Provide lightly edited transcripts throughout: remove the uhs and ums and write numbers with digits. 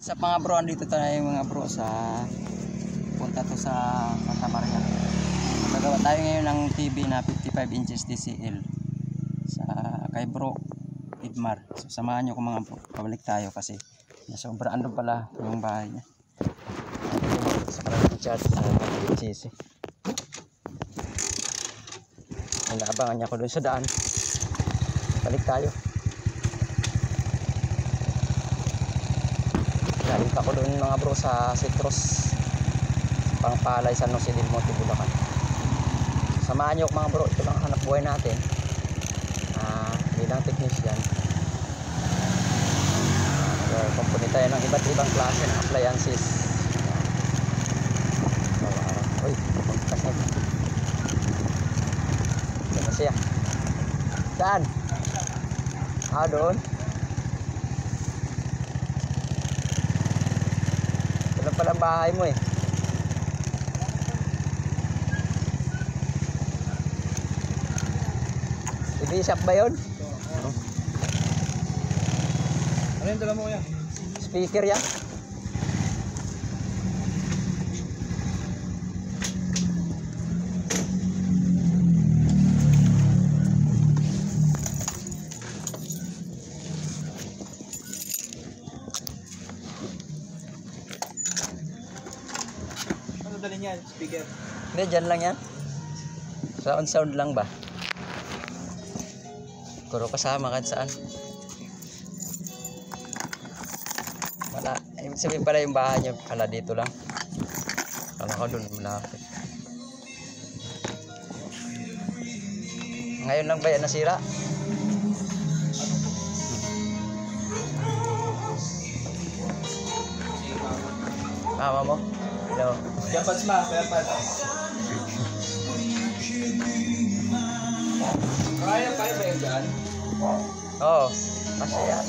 Sa mga bro, andito tayo mga bro sa punta to sa Santa Maria. Gagawa tayo ngayon ng TV na 55 inches TCL sa kay bro Idmar. So samahan nyo ko mga bro, pabalik tayo kasi sobrang andun pala yung bahay niya. Sa parang chat sa GC. Inaabangan niya ko doon sa daan. Balik tayo. Galing pa ko doon mga bro sa Citrus Pangpalay, San Jose del Monte, Bulacan. Samahan nyo mga bro, ito lang hanap buhay natin bilang technician. Kumpuni tayo ng iba't ibang klase ng appliances. Uy, pagkas na ito. Ito na siya. Saan? Doon. Ito lang pala ang bahay mo eh. TV shop ba yun? Ano yung dala mo yan? Speaker yan? Ano dalhin yan? Speaker? Hindi, dyan lang yan. Sound lang ba? Kuro kasama kahit saan. Wala. Ibig sabihin pala yung bahay niya pala dito lang. Kala ko doon malapit. Ngayon lang ba yan nasira? Mama mo? Hello. Yapads ma, yapads. Kaya ba yan dyan? Oo. Kasi yan.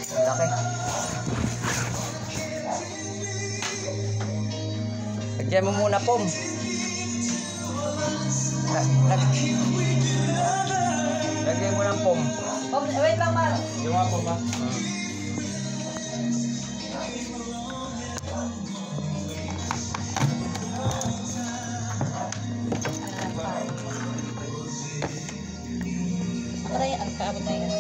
Ang laki. Lagyan mo muna pom. Lagyan mo ng pom. Wait lang, Mar. Yung nga po ma. Aray, ang kaabot na yun.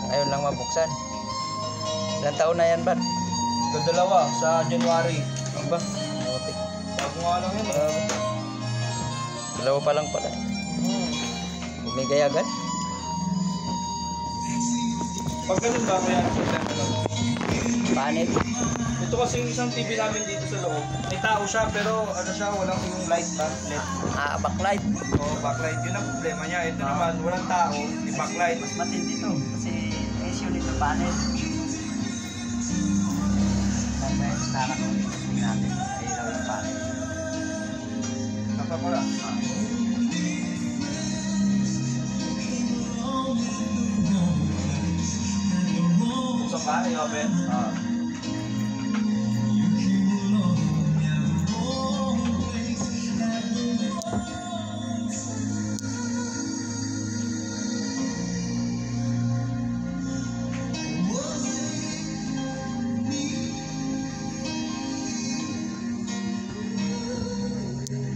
Ngayon lang mabuksan. Ilang taon na yan ba? Dalawa sa January. Ano ba? Motik. Bago nga lang yun eh. Dalawa pa lang pala. Bumigay agad. Pag ganun ba kaya problema lang? Panit. Ito kasi yung isang TV namin dito sa loob. May tao siya pero ano siya, walang yung light ba? LED. Backlight. O backlight. Yun ang problema niya. Ito naman, walang tao, di backlight. Mas matindi to. Kasi issue nito panit. Kaya sarap natin. Ayun lang yung panit. Nasa ko lang. Buksan ba? I-open?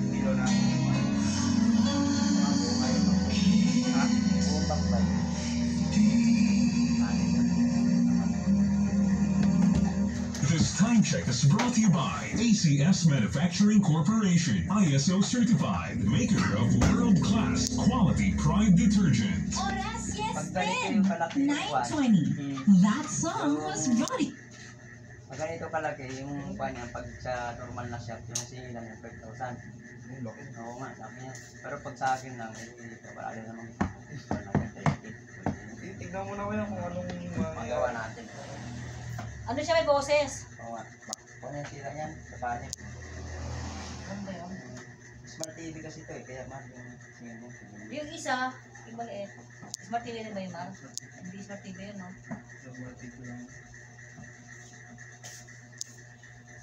Dito na. Ha? Buong backlight. This time check is brought to you by ACS Manufacturing Corporation, ISO certified, maker of world-class quality Pride detergent. Oras, yes, Pag ganito yung kalaki yung kwan. 9:20. That song was ready. Pag ganito kalaki yung kwan niya, pag sa normal na shop, yung singilan yung 5,000. Oo nga, sabi niya. Pero pag sa akin lang, ito, wala rin namang Tignan mo na kung anong magawa natin. Ano siya, may boses? Oo nga. Kung ano yung sira niyan, sa panik. Ano ba yun? Smart TV kasi ito eh, kaya mahal yung singin mo. Yung isa, yung maliit. Smart TV rin ba yun, Mar? Hindi smart TV yun, no?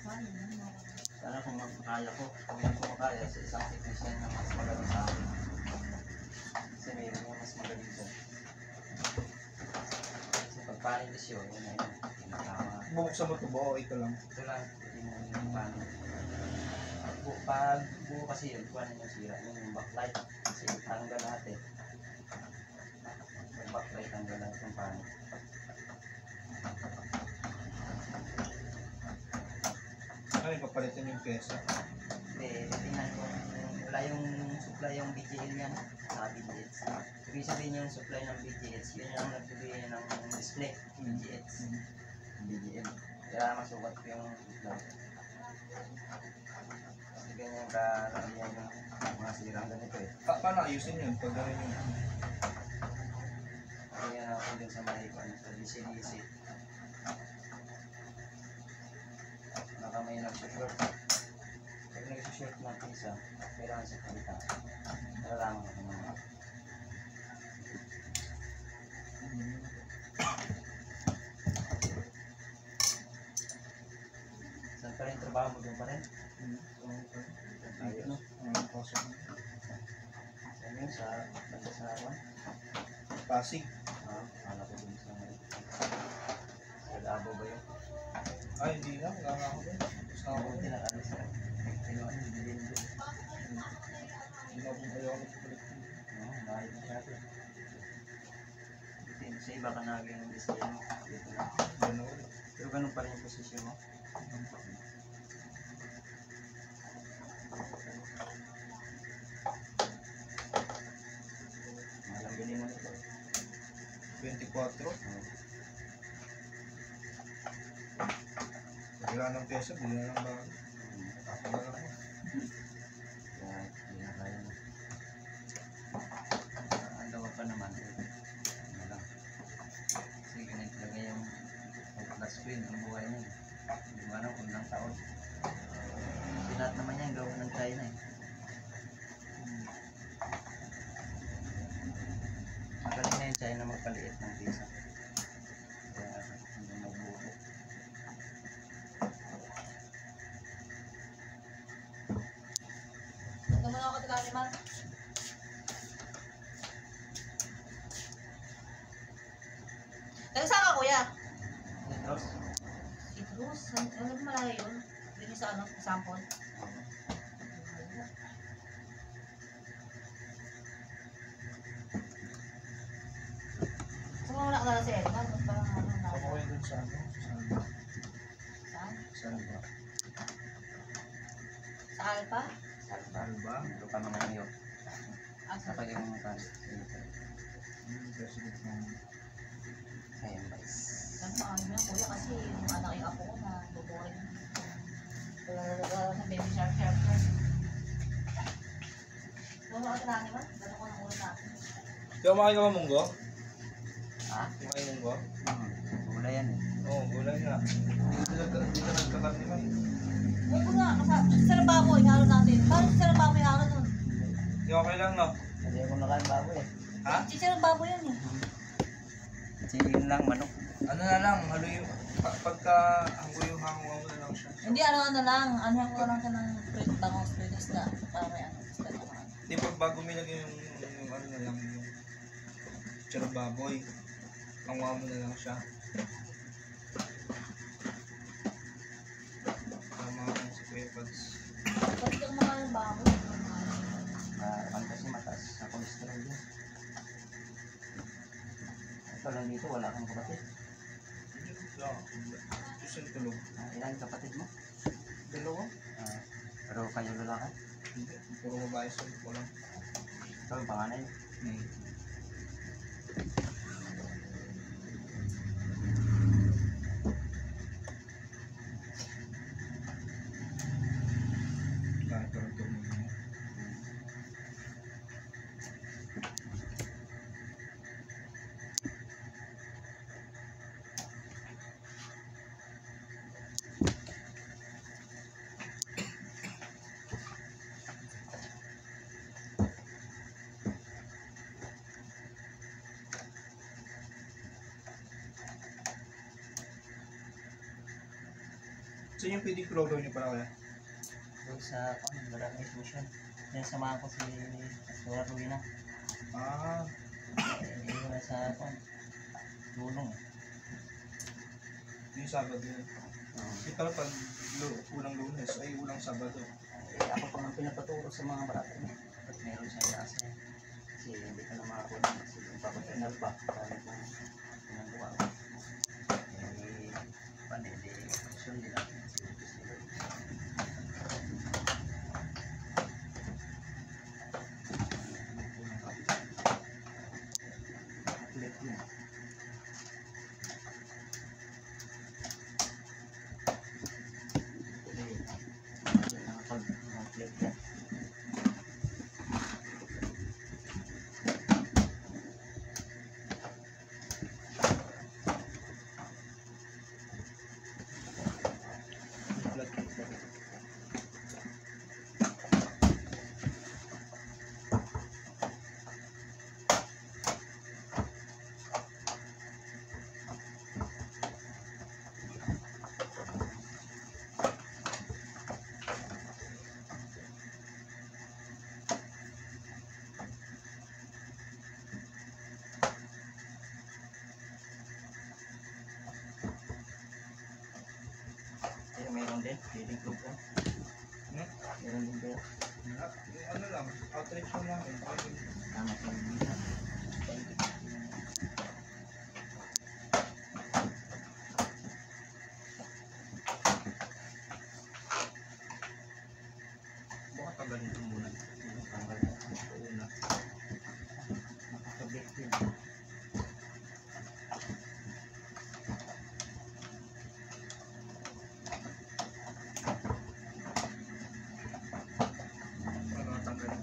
Mahal yun, Mar. Sana kung makakaya ko, kung hindi ko makaya sa isang technician na mas magaling sa akin. Kasi mayroon yung mas magaling sa. Kasi pagpanis yun, yun na yun. Pinakama. Bubuksan mo ito ba o ito lang? Ito lang, hindi mo yung panis. Pag buo kasi yun, kuha na yung sira. Yun yung backlight. Kasi tanggal lahat eh. Yung backlight tanggal lahat yung panis. Ano yung papalitan yung pyesa? Hindi, tingnan ko. Wala yung supply yung BGL yan sa BGH. Ibig sabihin yung supply ng BGH, yun yung nagbibigay ng display. BGH. BGL. Kaya masukat ko yung supply. Kasi ganyan kalamihan yung mga sirang ganito eh. Paano ayusin yun pag gano'n yung... Kaya ako din sa mahikuan sa DC-DC. Baka may nagsushort. Pag nagsushort ng pisa, kailangan sa kalita. Nalalaman ko naman. Saan pa rin trabaho mo doon pa rin? Ayos. Saan yun? Sa banda sa awan? Pasig. Alam ko dun sa Labo ba yun? Ay, hindi na. Wala na ako doon. Tapos na ako Ako doon. tinakalis na. Kinuha niyo din doon. Hindi na ako ayaw ako palit. Mahal na siya ito. Sa iba ka naging display mo. Dito na. Yan ako. Pero ganun pa rin yung posisyon mo. Malang bilhin mo nito. 24. Bigla ng pyesa, bigla ng bago. Wala na ako. Kaya hindi na kaya na. Ang dawa pa naman. Ano lang. Kasi ganito talaga yung flat screen ang buhay niya. Hindi mo alam kung ilang taon. Lahat naman yan gawa ng China eh. Magaling na yung China magpaliit ng pisa. Kaya hindi magbuo. Huwag mo na ako tagali, man. Taga saan ka, kuya? Petros? Si Cruz. Ano ba malayo yun? Doon yung sa ano, sample. Saan mo wala ka na si Edman? Parang ano na. Ako kayo doon sa ano? Saan? Sa ano ba? Sa Alpa? Ano ba? Ito kami ng iyo. Ah, sa Saka yung kan. President ng... Ayan guys. Ano ano na kuya kasi yung anak yung apo ko na bubuhay. Wala sa baby shark shark shark. Wala ka tinani man? Gano'n ko ng ulo natin. Di ba makain ka ba munggo? Ha? Kumain munggo? Wala yan eh. Oo, gulay nga. Hindi ka nagkakarni man. Huwag ko nga, sa baboy, halo natin. Bakit sa baboy halo nun? Di okay lang, no? Hindi ako nakain baboy eh. Ha? Sa baboy yun eh. Kasi yun lang manok. Ano na lang, halo yung... Pagka hango mo na lang siya. Hindi, ano lang. Anhan ko lang ka ng bangos, fritos na. Para may ano. Di pag bago nilagay yung ano na lang, yung tsarong baboy. Hango mo na lang siya. Tama ka si Kuya Pads. Pati ka kumakain ng baboy. Ang kasi mataas sa cholesterol yun. Ito lang dito, wala kang kapatid. Ito yung tulog. Ilan kapatid mo? Dalawa? Pero kayo lalaki? Hindi. Puro babae sa ko lang. Ikaw yung panganay. Kahit tulog mo. So yung pwedeng cloro niyo para kaya? sa Barangay Mission. Yan samahan ko si Pastora Ruina. Ah, Hindi ko na sa tulong. yung Sabado yun. Di pala pag ulang Lunes ay ulang Sabado. Ako pa ang pinapaturo sa mga bata niya. At meron siyang klase. Kasi hindi ka na makakuha. Kasi yung papatinal ba? Kahit na ginagawa ko. Panili. Sundin natin. Ulit yun. Nakapag-ulit yan. Meron din, feeding group lang. Meron din din. Ano lang, outreach mo lang eh. Tama po yung bisa. Baka tagalin ito muna. Tanggal na ito una. Nakakabit din. Ano tagalin?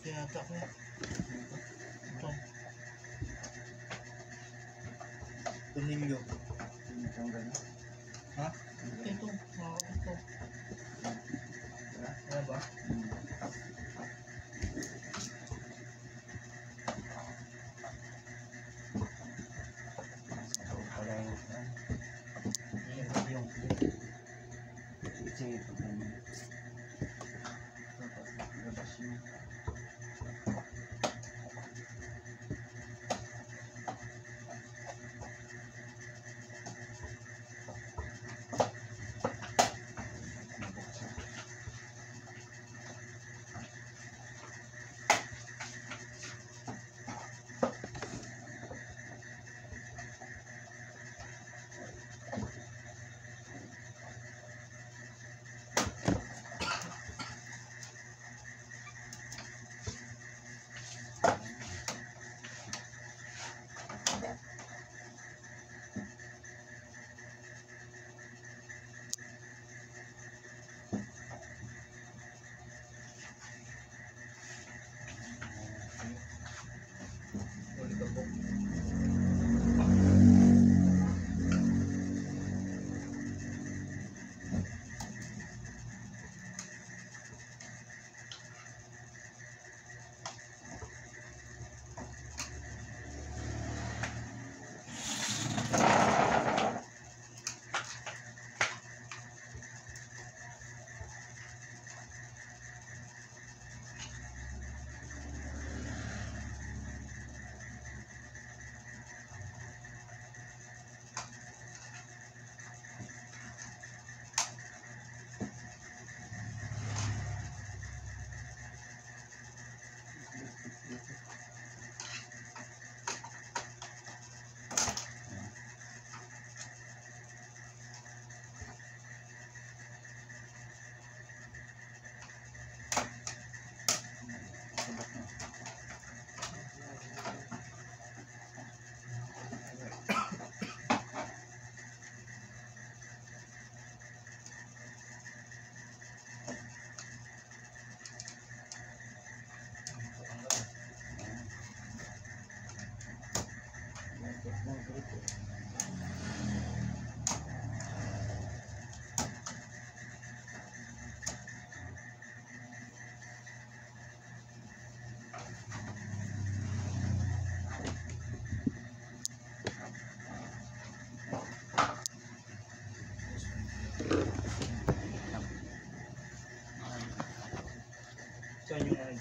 Kaya ako. Ito. Tunilyo. Tanggal na. Ha? Ito. Ito. Ano ba? Sa loob pala yung yung kasi ito ganyan. Tapos labas yun.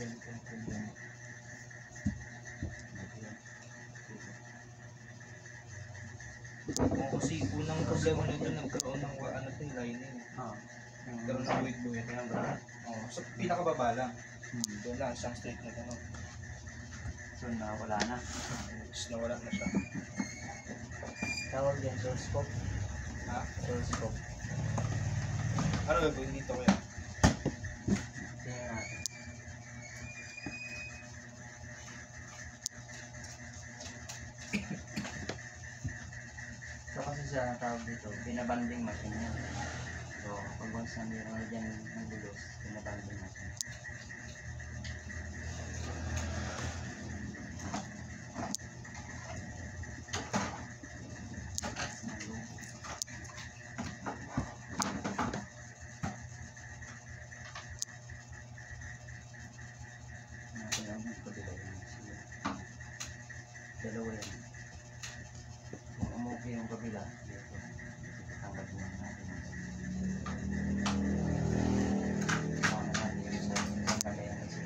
ganito ang problema. Oo, kasi unang problema nito nagkaroon ng ano to yung lining. Ah. Nagkaroon ng buwit-buwit. Oo, so pinakababa lang. Doon lang isang straight na gano'n. So na wala na. Tapos nawala na siya. Tawag yan, source scope. Ha? Source scope. Ano gagawin dito kaya? Tingnan natin. So kasi siya tawag dito, binabanding machine yan. So pag once na meron na dyan ng bulos, binabanding machine. Dalawa yan. Kung umuwi yung kabila, dito. Tanggal mo natin. Tama na yung sa tanggal yan kasi.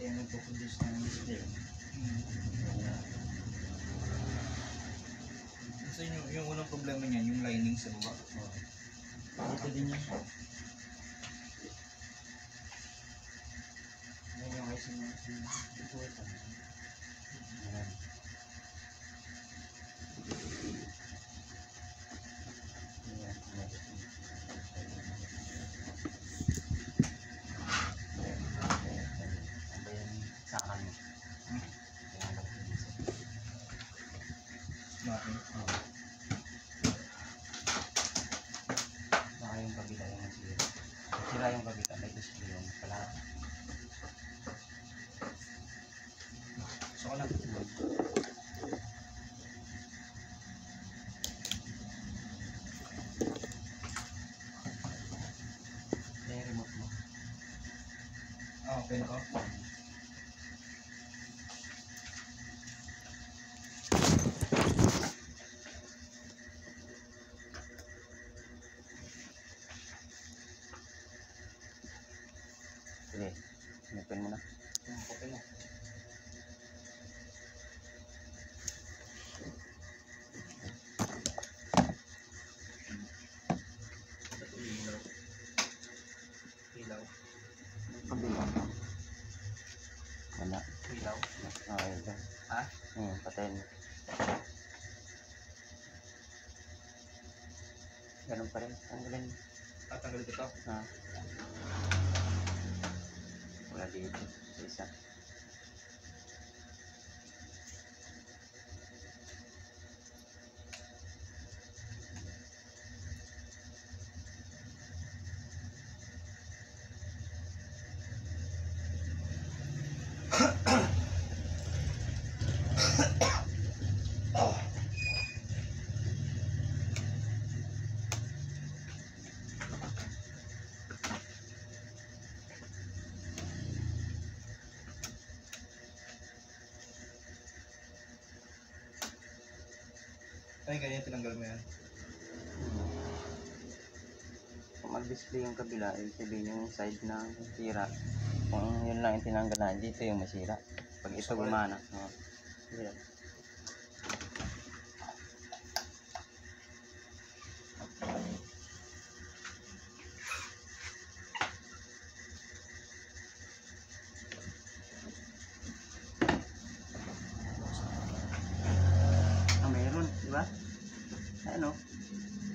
Kaya nagpo-produce ng display. Kasi yung unang problema niya, yung lining sa baba. Dito din yan. Yan yung IC mo. Ito ito. Ayan. Ayan. Ayan. Sa akin. Bakit? Baka yung kabila yung nasira. Nasira yung kabila, may display yung pala. So, ano? Yung remote mo. Ah, okay na ko. Sige, sinipin mo na. Okay na. Ilaw. Ilaw. Kabila. Wala. Ilaw. Okay, ito. Ha? Patayin mo. Ganun pa rin. Tanggalin. Tatanggalin ko to. Wala dito. Sa isa. Ay, ganyan tinanggal mo yan. Kung mag-display yung kabila, ibig sabihin yung side na sira. Kung yun lang yung tinanggal na, dito yung masira. Pag ito gumana. Yan.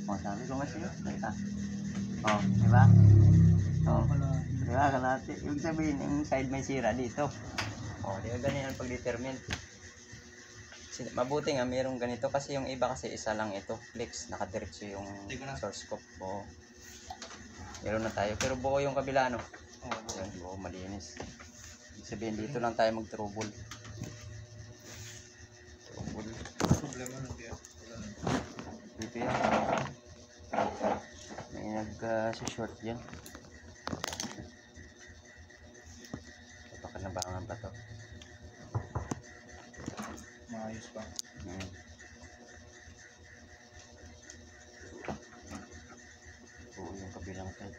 O, sabi ko nga sa'yo. Teka. O, di ba? O, di ba? Kalahati. Ibig sabihin, yung side may sira dito. O, di ba ganyan ang pag-determine. Mabuti nga mayroong ganito kasi yung iba kasi isa lang ito. Flex, nakadiretso yung source scope. Oo. Meron na tayo. Pero buo yung kabila, no? Yan, buo, malinis. Ibig sabihin, dito lang tayo mag-trouble. Trouble. Problema na kaya. Dito yan. May nag-short dyan. Pakanabangan pa to. Maayos pa. Oo, yung kabilang side.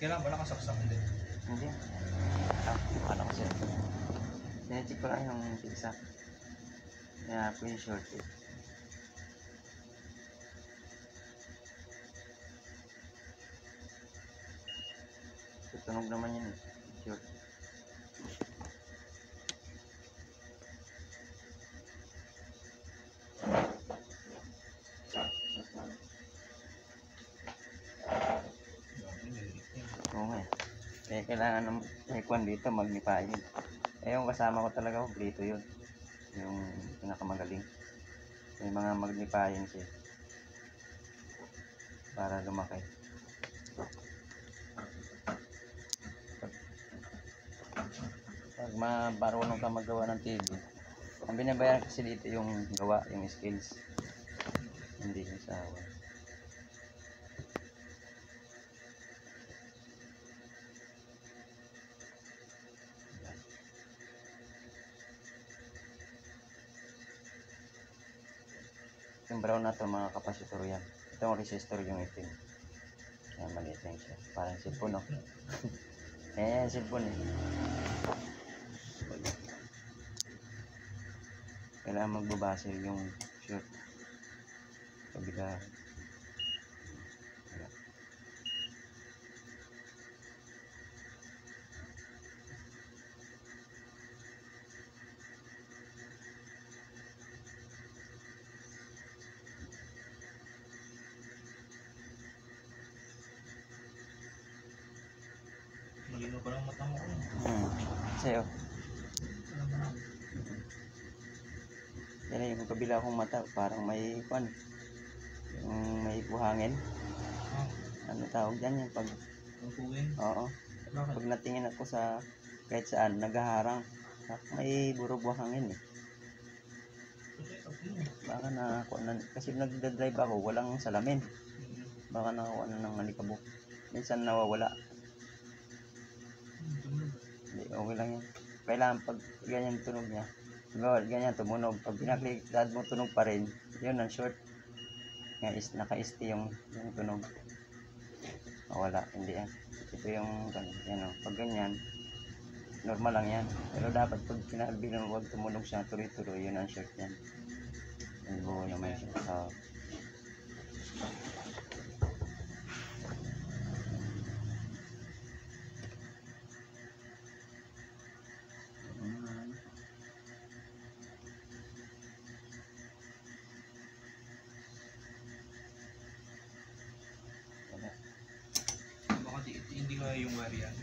Kailangan ba nakasaksak din? Hindi. Ano kasi? Sinecheck ko lang yung isa. Kaya po yung short eh. Tutunog naman yun eh. Short. Oo nga eh. Kaya kailangan ng ikuan dito magnipayin. Eh yung kasama ko talaga brito yun. Yung pinakamagaling. May mga magnipayin siya. Para lumaki. Pag marunong ka magawa ng TV, ang binabayaran kasi dito yung gawa, yung skills. Hindi yung sawa. Yung brown na to mga kapasitor yan. Itong resistor yung itim. Kaya maliit lang siya. Parang cellphone, no? Eh, cellphone eh. Kailangan magbabase yung short. Kabila. Malino pa lang mata mo ko. Sa'yo. Yan yung kabila kong mata. Parang may kwan. Yung may buhangin. Ano tawag dyan yung pag... Ang puwing. Oo. Bakit? Pag natingin ako sa kahit saan, naghaharang. May buro buhangin eh. Baka nakakuha na, kasi nagdadrive ako, walang salamin. Baka nakakuha na ng alikabok. Minsan nawawala. Hindi, okay lang yan. Kailangan pag ganyan tunog niya, ganyan tumunog. Pag pinaklikad mo tunog pa rin, yun ang short. Naka-ST yung tunog. Wala, hindi yan. Ito yung, yan o, pag ganyan, normal lang yan. Pero dapat pag pinakalbilan mo, huwag tumunog siya, tuloy-tuloy, yun ang short yan. Yung buo naman siya. Baka hindi kaya yung wire yan.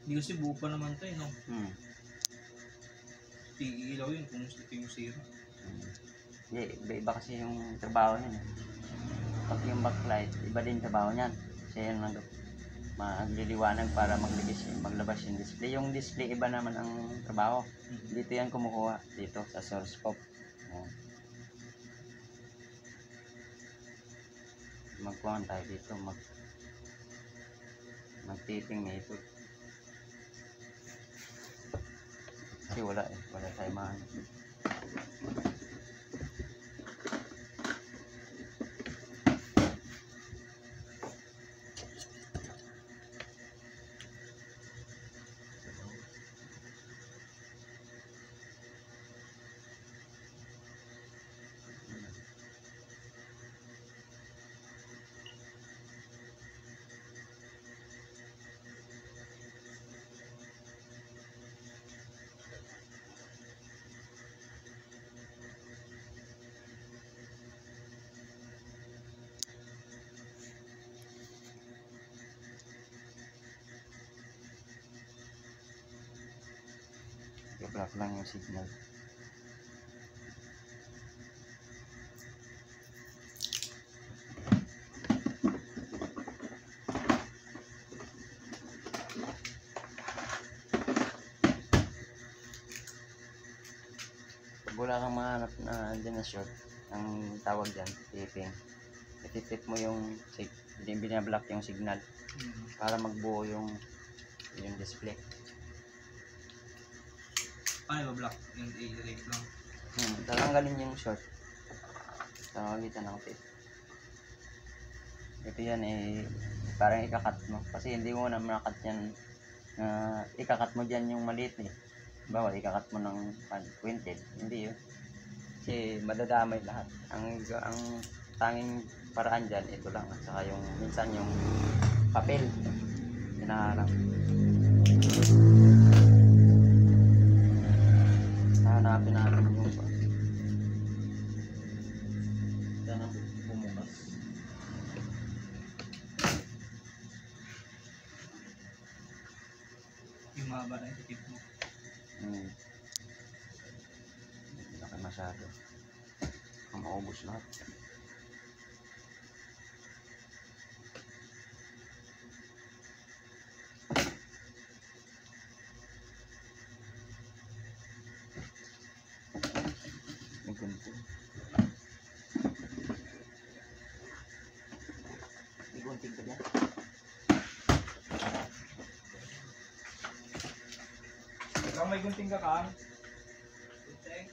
Hindi kasi buo pa naman tayo, no? Iilaw yun kung gusto yung sira. Hindi, iba kasi yung trabaho niyan. Pag yung backlight, iba din trabaho niyan. Siya yung magliliwanag para maglabas yung display. Yung display iba naman ang trabaho. Dito yan kumukuha, dito sa source scope. Magkuhan tayo dito, magtiting na ito. Kasi wala tayo mahanap. Black lang yung signal. Pag wala kang mahanap na dyan na short, ang tawag dyan, tipping. Ititip mo yung hindi binablock yung signal para magbuo yung display. Ay, mablock. Yung i-rate lang. Tatanggalin yung short sa magitan ng tip. Ito yan parang ikakat mo kasi hindi mo na makakat yan. Ikakat mo dyan yung maliit bawa ikakat mo ng pointed, hindi yun kasi madadamay lahat. Ang tanging paraan dyan ito lang at saka yung minsan yung papel hinaharap. Hanapin natin yung dyan ang bumukas. Yung mahaba na yung tip mo. Hindi na kayo masyado ang maubos lahat. May ganito. May gunting ka dyan. Ikaw may gunting ka Kang? Gunting?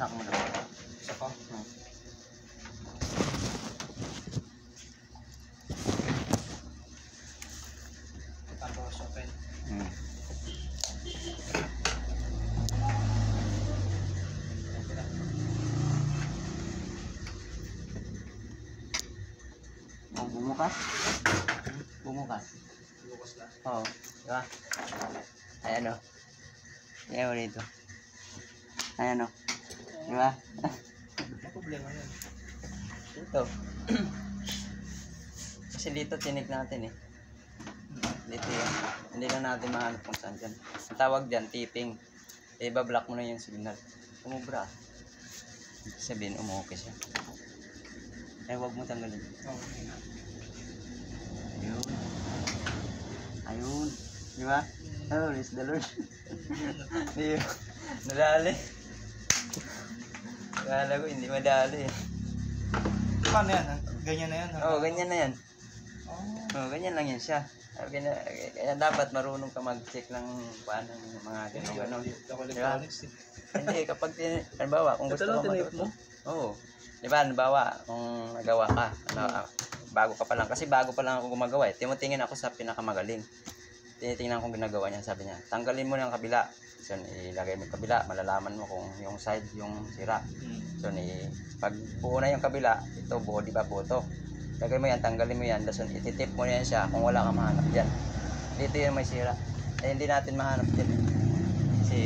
Sak mo na. Isa pa? Tapos open. Okay na. Bumukas? Bumukas. Bukas na. Oo. Diba? Ayan o. Ayan mo dito. Ayan o. Diba? May problema yan. Dito. Kasi dito tinig natin Dito yun. Hindi na natin mahanap kung saan dyan. Ang tawag dyan, tipping. Ibablock mo na yung signal. Umubra. Sabihin, umuokay siya. Huwag mo tanggalin. Okay. Ayun. Ayun. Di ba? Oh, praise the Lord. Di ba? Nadali. Akala ko hindi madali. Paano yan? Ganyan na yan? Oo, ganyan na yan. Oh. Oo, ganyan lang yan siya. Kaya dapat marunong ka mag-check ng paano yung mga gano'n. Ako electronics eh. Hindi, kapag, halimbawa, kung gusto Ito mo lang, tinip mo? Oo. Di ba, halimbawa, kung nagawa ka, bago ka pa lang, kasi bago pa lang ako gumagawa Tumutingin ako sa pinakamagaling. Tinitingnan kong ginagawa niya, sabi niya, tanggalin mo ng kabila. So, ilagay mo yung kabila, malalaman mo kung yung side, yung sira. So, pag buo na yung kabila, ito buo, di ba, buo to. Lagay mo yan, tanggalin mo yan, so, ititip mo na yan siya kung wala kang mahanap dyan. Dito yung may sira. Hindi natin mahanap dyan. Kasi,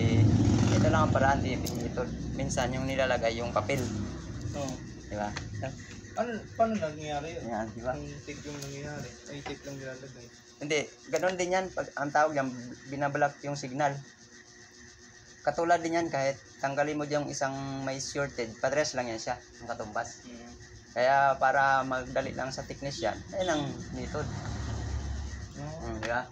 ito lang ang paraan, ito. Minsan yung nilalagay yung papel. Oo. Di ba? Paano nangyayari yun? Yan, di ba? Yung tape yung nangyayari. Ay, tape lang nilalagay. Hindi, ganun din yan. Pag, ang tawag yan, binablock yung signal. Katulad din yan, kahit tanggalin mo yung isang may shorted, padres lang yan siya, ang katumbas. Kaya para magdali lang sa technician, ayun ang method. Di ba?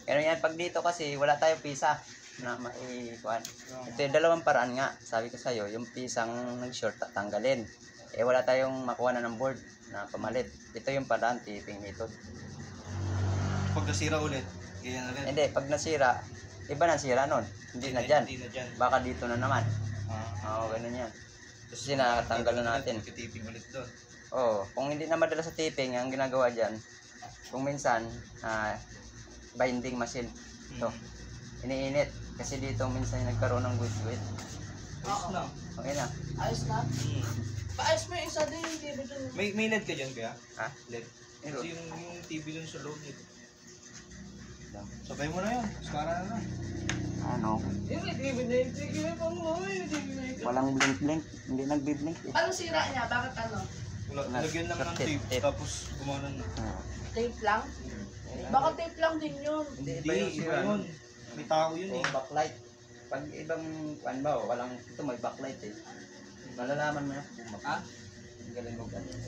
Ganun yan, pag dito kasi wala tayong pisa na maikuan. Ito yung dalawang paraan nga, sabi ko sa'yo, yung pisang nag-short, tanggalin. Eh wala tayong makuha na ng board na pamalit. Ito yung paraan, tipping method. Pag nasira ulit, ganyan na rin. Hindi, pag nasira, iba na sira nun. Hindi na dyan. Hindi na dyan. Baka dito na naman. Ah. Oo, ganun yan. Kasi nakatanggal na natin. Kitiping ulit doon. Oo, kung hindi na madala sa tipping, ang ginagawa dyan, kung minsan, binding machine. Ito, iniinit. Kasi dito minsan nagkaroon ng guwit-guwit. Ayos na. Okay na. Ayos na. Paayos mo yung isa din yung TV dun. May LED ka dyan kaya? Ha? LED. Meron. Kasi yung TV dun sa loob nito. Sabay mo na yun. Skara na lang. Ano? Yung may TV na yung TV na pang mo. Yung TV na yung Walang blink-blink. Hindi nagbi-blink eh. Anong sira niya? Bakit ano? Lagyan lang ng tape. Tape. Tapos gumana na. Tape lang? Baka tape lang din yun. Hindi, Hindi, iba yun. May tao yun eh. Backlight. Pag ibang, ano ba, walang, ito may backlight eh. Malalaman mo na kung ang galing mo ganyan.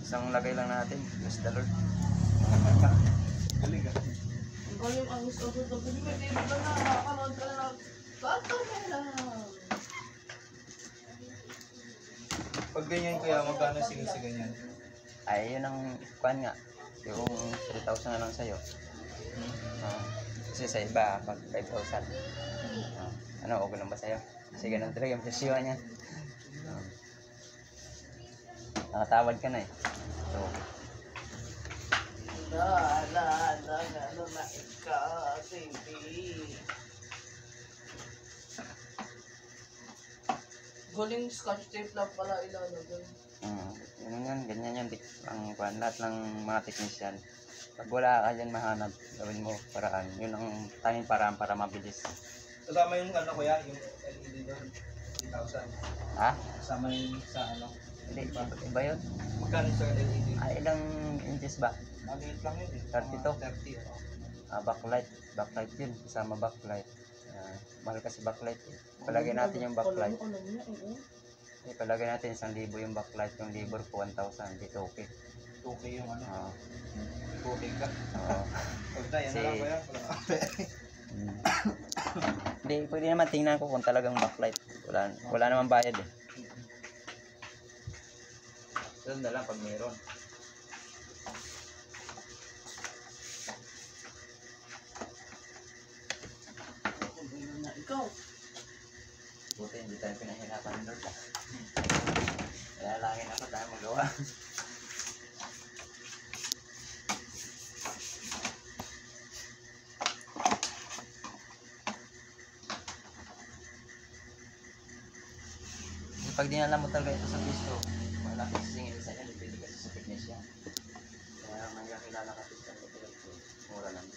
Isang lagay lang natin. Bless the Lord. Galing ah. Ang galing ang gusto ko. Sabi may TV ka na. Nakakanood ka na. Bata ka lang. Pag ganyan kaya magkano sinisi ganyan? Ay, yun ang kuhan nga. Yung 3,000 na lang sa'yo. Kasi sa iba, pag 5,000. Ano, okay lang ba sa'yo? Kasi ganun talaga yung presyo niya. Nakatawad ka na eh. So, Ano na ikaw, TV. Galing scotch tape lang pala ilalagay. yun yan, ganyan yan. Ang kuhan, lahat ng mga technician. Pag wala ka dyan mahanap, gawin mo paraan. Yun ang tanging paraan para mabilis. Kasama yung ano kuya, yung LED doon. 3,000. Ha? Kasama yung sa ano. Hindi, iba yun. Magkano sa LED? Ilang inches ba? Maliit lang yun eh. 32. 30. Backlight. Backlight yun. Kasama backlight. Mahal kasi backlight eh. Palagay natin yung backlight. Palagay natin 1,000 yung backlight. Yung labor po 1,000. Dito okay. Okay yung ano. Oo. Okay ka. Oo. Huwag na, yan na lang kuya. Hindi, pwede naman tingnan ko kung talagang backlight. Wala naman bayad eh. Doon na lang pag mayroon. Ikaw. Buti hindi tayo pinahirapan doon. Kaya langin ako tayo magawa. Pag dinala mo talaga ito sa pisto, wala kasi singil sa inyo, dipili kasi sa technician. Kaya nagkakilala kasi sa ito, mura lang.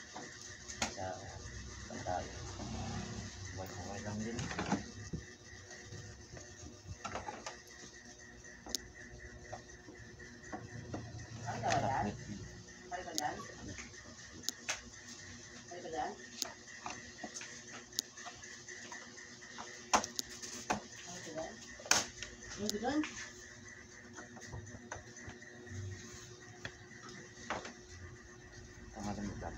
Sa pantayo. Buhay lang din. Ay, ka ba yan? Ay, ba yan? Ay, ba yan? Ay, ba yan? Tama din mo ba?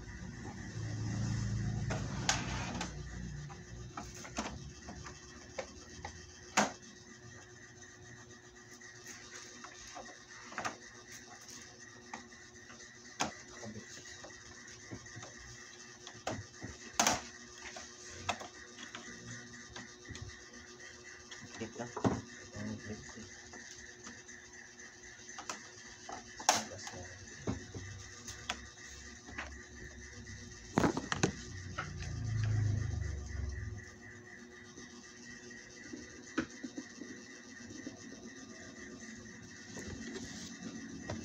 Clip lang. Clip.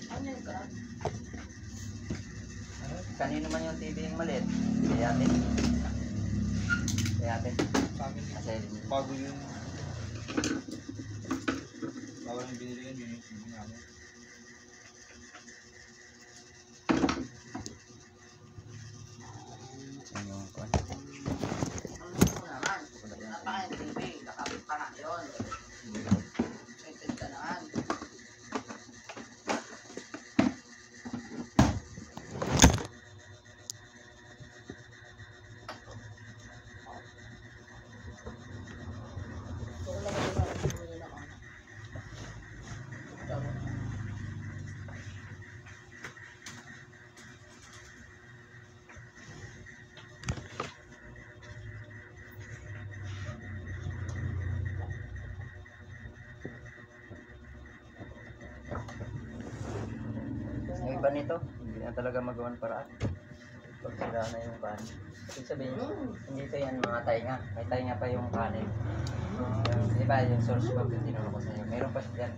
Ano yung ka? Kanino man yung TV yung maliit? Kaya atin. Kaya atin. Sa amin Kasi bago yung yung binili yun, yun yung TV namin. Yan yung kuwan. Napaka-TV, nakapit pa nga yun. Excited ka naman. Yung iba nito, hindi na talaga magawan paraan. Pag sira na yung van. Ibig sabihin, hindi ito yan mga tainga. May tainga pa yung panel. Di ba yung source code yung tinuro ko sa'yo? Meron pa siya dyan.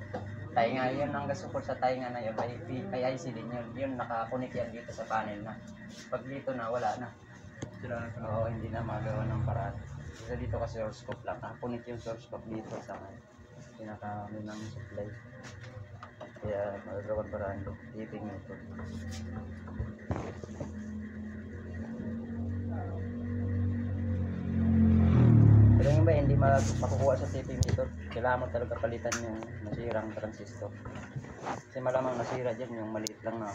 Tainga, yun ang support sa tainga na yun. May IC din yun. Yun nakakunik yan dito sa panel na. Pag dito na, wala na. Sila na pala. Oo, hindi na magawa ng paraan. Kasi dito kasi source code lang. Nakakunik yung source code dito sa pinaka ng supply. Kaya magagawan paraan ko. Tiping nito. Pero yung ba hindi makukuha sa tiping nito, kailangan mo talaga palitan yung nasirang transistor. Kasi malamang nasira dyan yung maliit lang na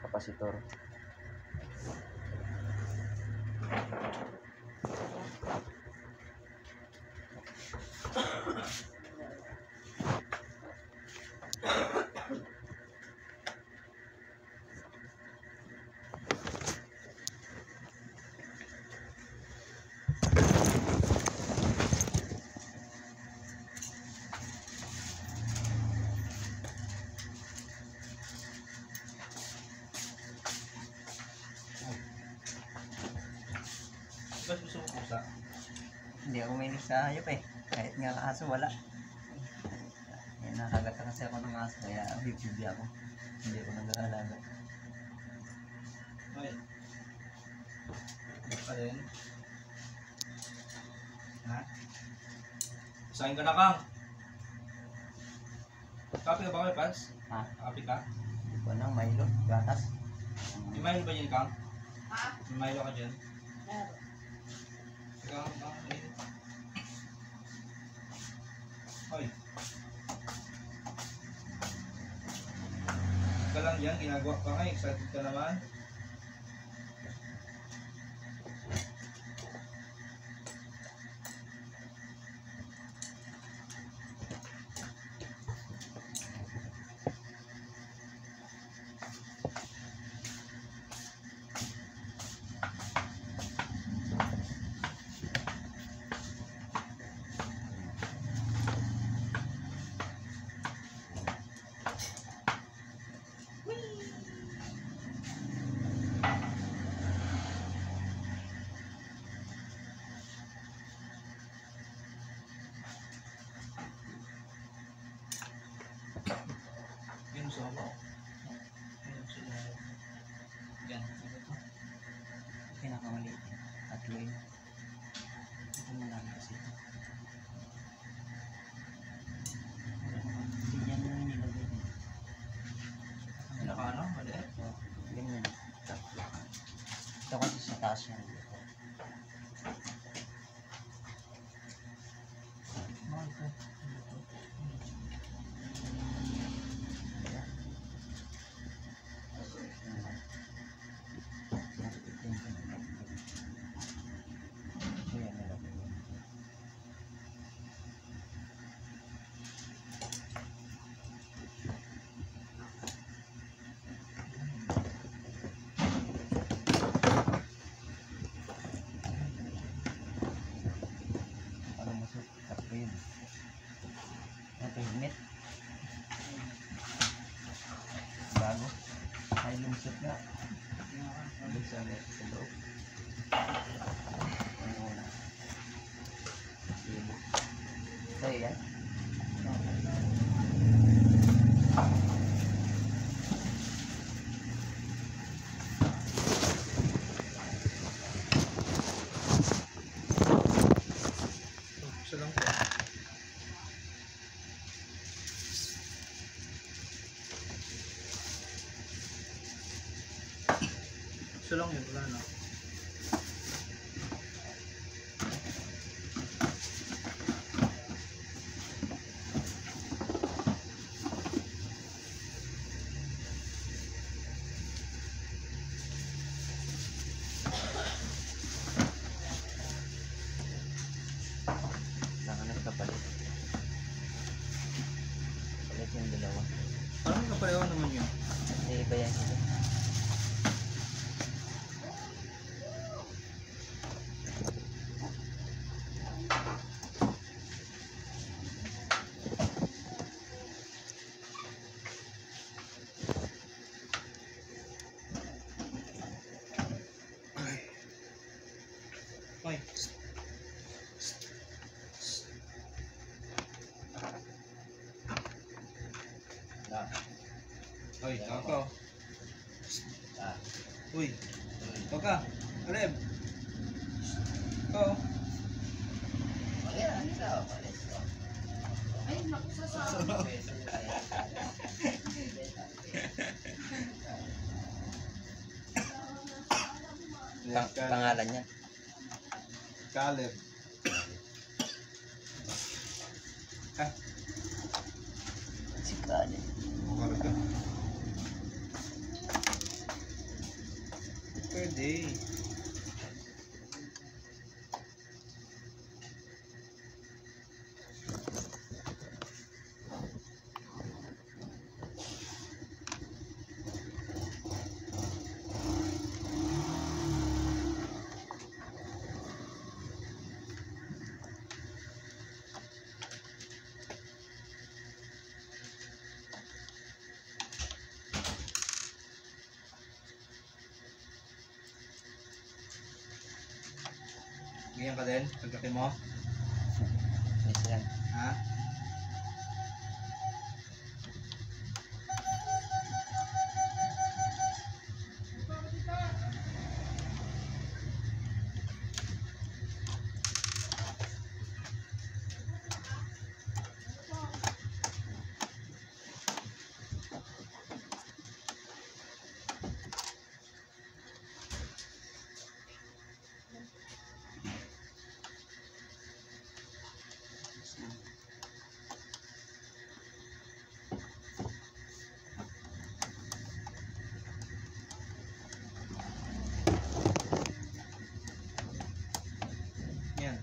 kapasitor. Ba't gusto mo pusa? Hindi ako may sa hayop eh. Kahit nga aso wala. Nakagat kasi ako ng aso kaya bibigyan ako. Hindi ako nag-aalaga. Ay. Ano yun? Ha? Isahin ka na, Kang. Kapi ka ba kayo, Pans? Ha? Kapi ka? Hindi ko nang Milo, gatas. May Milo ba dyan, Kang? Ha? May Milo ka dyan? Meron. Kang, ayun. Hoy. Ka lang yan, ginagawa pa nga, excited ka naman. Yun sa ako. Yun sila. Yan. Pinakamaliit. Tatlo yun. Ito mo lang kasi. Kasi yan yung nilagay niya. Naka ano? Maliit? So, ganyan. Tatlo. Ito kasi sa taas yan. lang yun, wala na. Saka nagkapalit. Palit yung dalawa. Parang kapareho naman yun. Hindi iba yan sila. Ay. Uy, ako. Uy. Ikaw ka. Alem. Ikaw. Ay, naku, sasama. Pangalan niya. Caleb. Ah, Si Kali. karga. Pwede. Ganyan ka din? Pagkaki mo? Yes yan. Ha? Yan.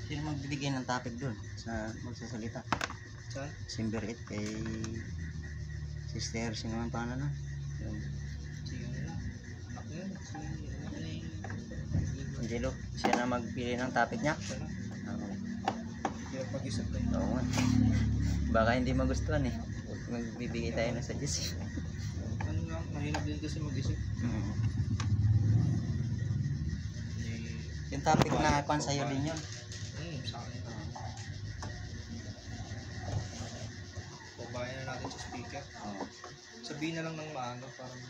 Sino magbibigay ng topic doon sa magsasalita? Saan? December 8 kay Sister, sino man pangalan na? Yung Sige na lang. Anak yun. Sige, ano na yung... Angelo, siya na magpili ng topic niya? Siya na. Oo. Hirap mag-isip na yun. Oo nga. Baka hindi magustuhan eh. Magbibigay tayo ng suggest. Ano lang, mahirap din kasi mag-isip. Mm. Eh, Yung topic na kuan sa'yo din yun. sa akin. Babayan na natin sa speaker. Oo. Sabihin na lang ng maano, parang